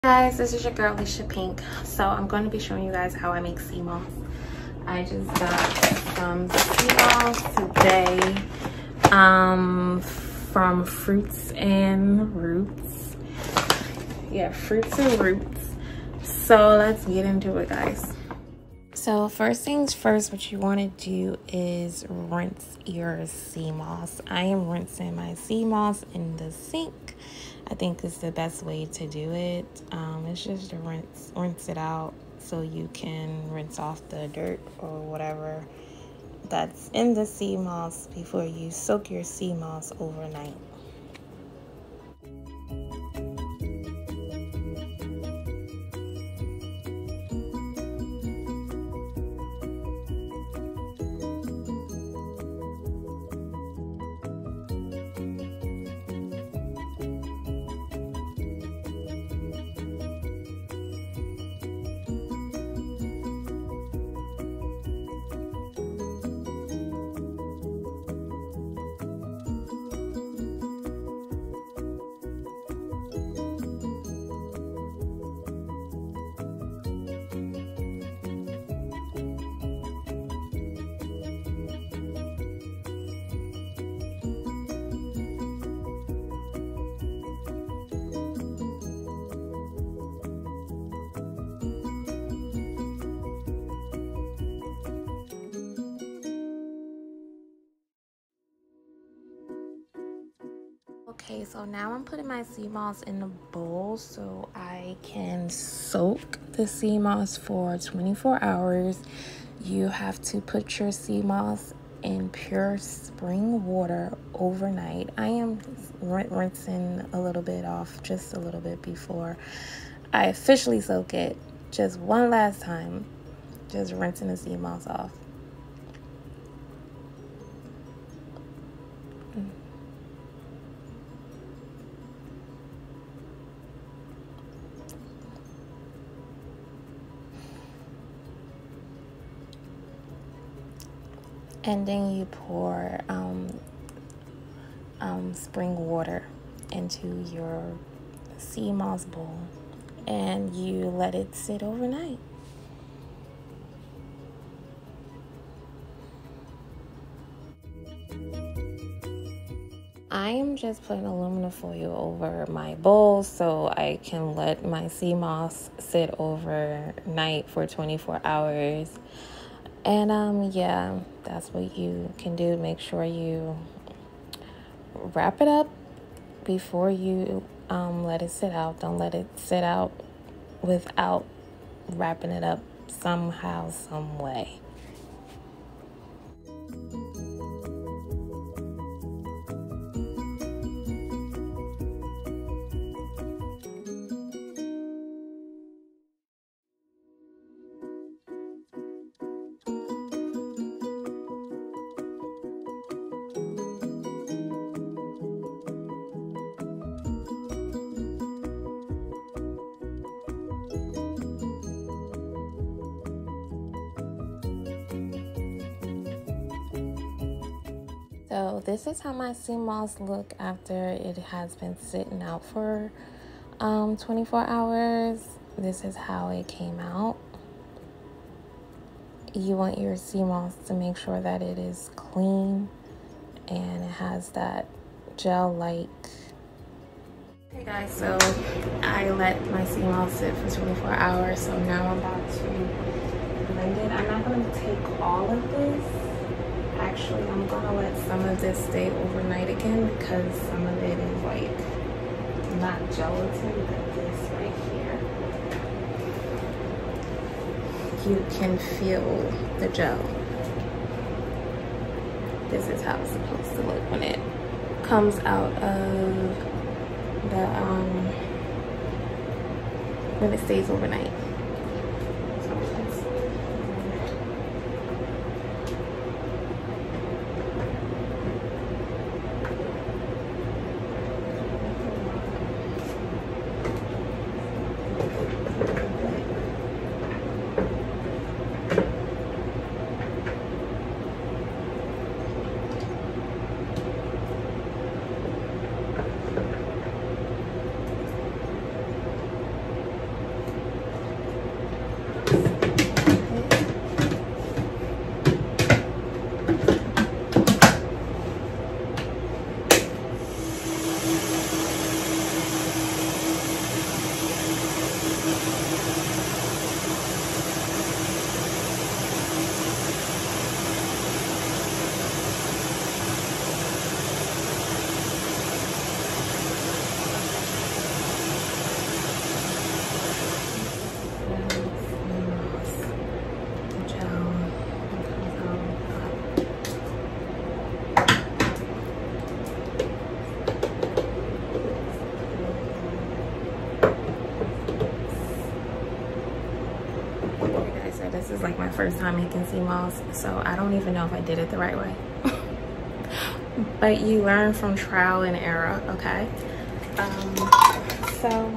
Guys, this is your girl Alicia Pink. So I'm going to be showing you guys how I make sea moss. I just got some sea moss today from Fruits and Roots. Yeah, Fruits and Roots. So let's get into it, guys. So first things first, what you want to do is rinse your sea moss. I am rinsing my sea moss in the sink. I think it's the best way to do it. It's just to rinse it out so you can rinse off the dirt or whatever that's in the sea moss before you soak your sea moss overnight. Okay, so now I'm putting my sea moss in a bowl so I can soak the sea moss for 24 hours. You have to put your sea moss in pure spring water overnight. I am rinsing a little bit off, just a little bit before I officially soak it. Just one last time, just rinsing the sea moss off. And then you pour spring water into your sea moss bowl and you let it sit overnight. I am just putting aluminum foil over my bowl so I can let my sea moss sit overnight for 24 hours. And yeah, that's what you can do. Make sure you wrap it up before you let it sit out. Don't let it sit out without wrapping it up somehow, some way. So this is how my sea moss look after it has been sitting out for 24 hours. This is how it came out. You want your sea moss to make sure that it is clean and it has that gel-like. Hey guys, so I let my sea moss sit for 24 hours, so now I'm about to blend it. I'm not going to take all of this. Actually, I'm gonna let some of this stay overnight again because some of it is like not gelatin, but this right here. You can feel the gel. This is how it's supposed to look when it comes out of the when it stays overnight. this is like my first time making sea moss, so I don't even know if I did it the right way. But you learn from trial and error, okay? So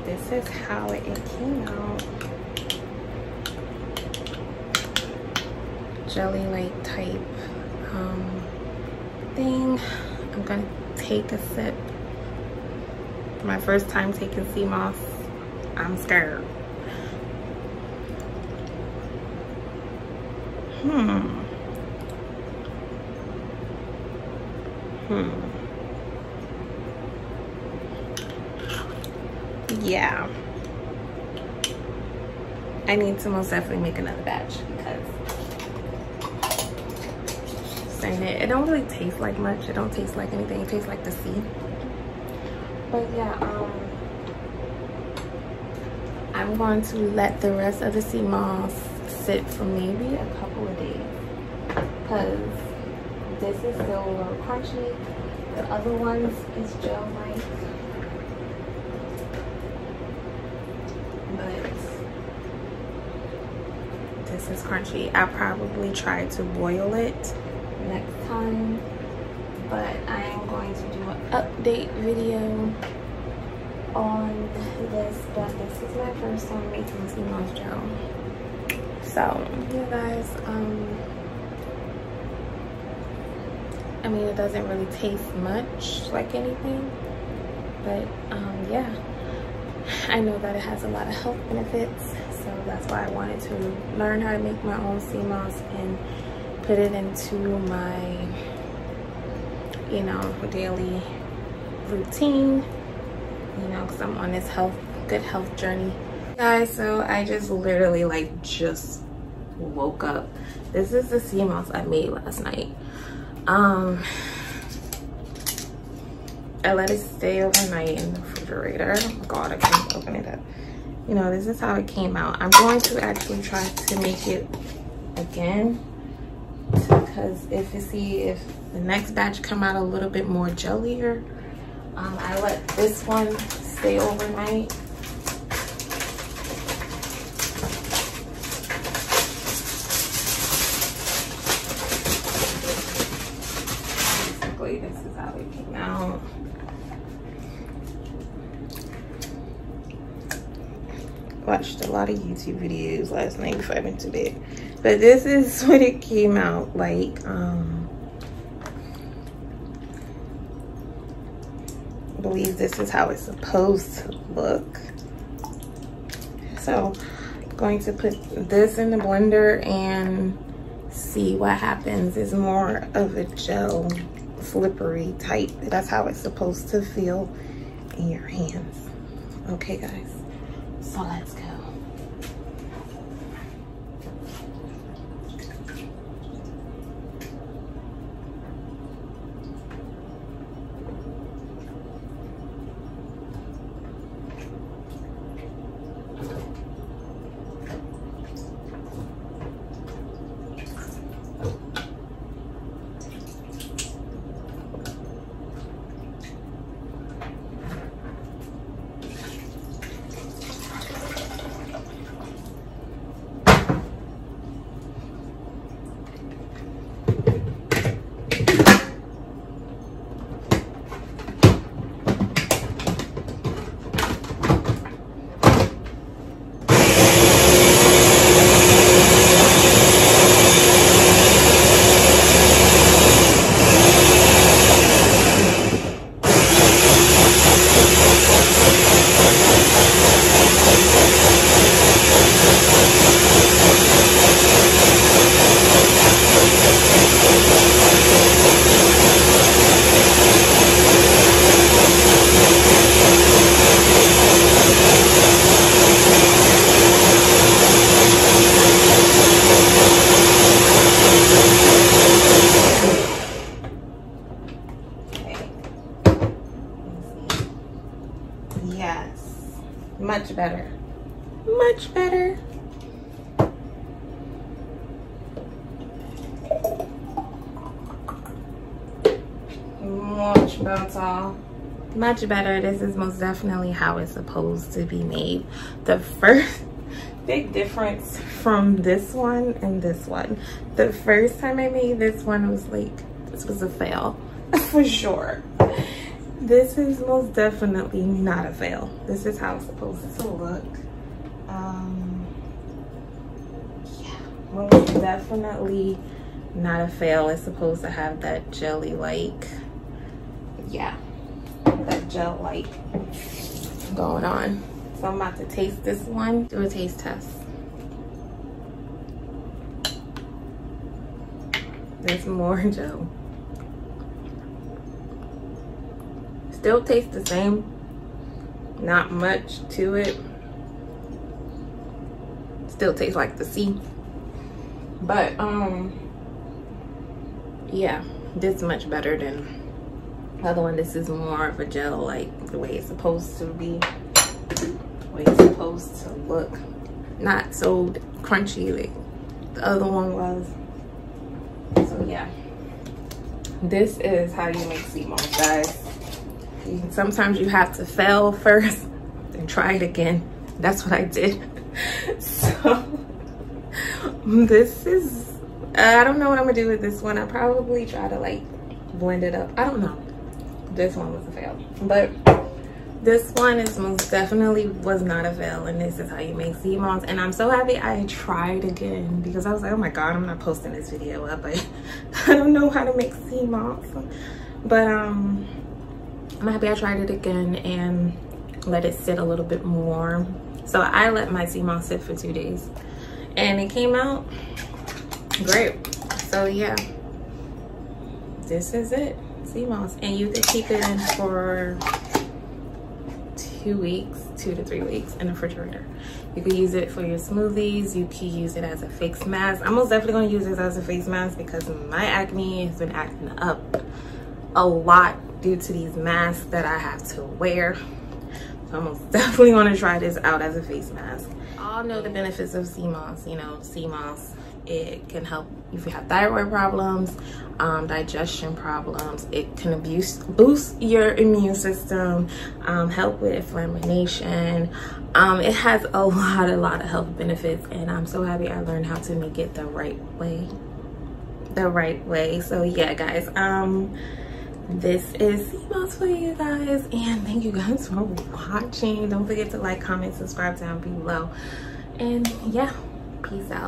this is how it came out. Jelly-like type thing. I'm gonna take a sip. My first time taking sea moss. I'm scared. Yeah. I need to most definitely make another batch because saying it don't really taste like much. It don't taste like anything. It tastes like the sea. But yeah, I'm going to let the rest of the sea moss sit for maybe a couple of days because this is still a little crunchy. The other ones is gel-like, but this is crunchy. I'll probably try to boil it next time, but I am going to do an update video on this. But this is my first time making sea moss gel. So yeah guys, I mean, it doesn't really taste much like anything, but yeah, I know that it has a lot of health benefits, so that's why I wanted to learn how to make my own sea moss and put it into my, you know, daily routine, you know, because I'm on this good health journey. Guys, so I just literally like just woke up. This is the sea moss I made last night. I let it stay overnight in the refrigerator. Oh God, I can't open it up. You know, this is how it came out. I'm going to actually try to make it again because if the next batch come out a little bit more jellier, I let this one stay overnight. This is how it came out. Watched a lot of YouTube videos last night before I went to bed, but this is what it came out like. I believe this is how it's supposed to look. So I'm going to put this in the blender and see what happens. It's more of a gel, slippery type. That's how it's supposed to feel in your hands. Okay guys, so let's go. Yes, much better, much better. Much better. Much better. This is most definitely how it's supposed to be made. The big difference from this one and this one. The first time I made this one was like, this was a fail for sure. This is most definitely not a fail. This is how it's supposed to look. Yeah, most definitely not a fail. It's supposed to have that jelly like, yeah, that gel like going on. So I'm about to taste this one, do a taste test. There's more gel. Still tastes the same, not much to it. Still tastes like the sea, but yeah, this is much better than the other one. This is more of a gel, like the way it's supposed to be, the way it's supposed to look, not so crunchy like the other one was. So yeah, this is how you make sea moss, guys. Sometimes you have to fail first and try it again. That's what I did. So this is, I don't know what I'm gonna do with this one. I probably try to like blend it up. I don't know. This one was a fail, but this one is most definitely was not a fail, and this is how you make sea moss. And I'm so happy I tried again, because I was like, oh my god, I'm not posting this video up. I don't know how to make sea moss, but I'm happy I tried it again and let it sit a little bit more. So I let my sea moss sit for 2 days and it came out great. So yeah, this is it, sea moss. And you can keep it in for 2 weeks, 2 to 3 weeks in the refrigerator. You can use it for your smoothies. You can use it as a face mask. I'm most definitely going to use this as a face mask because my acne has been acting up a lot due to these masks that I have to wear. So I'm most definitely going to try this out as a face mask. All know the benefits of sea moss. You know, sea moss, it can help if you have thyroid problems, digestion problems. It can boost your immune system, help with inflammation. It has a lot of health benefits, and I'm so happy I learned how to make it the right way. So yeah, guys, this is sea moss for you guys, and thank you guys for watching. Don't forget to like, comment, subscribe down below, and yeah, peace out.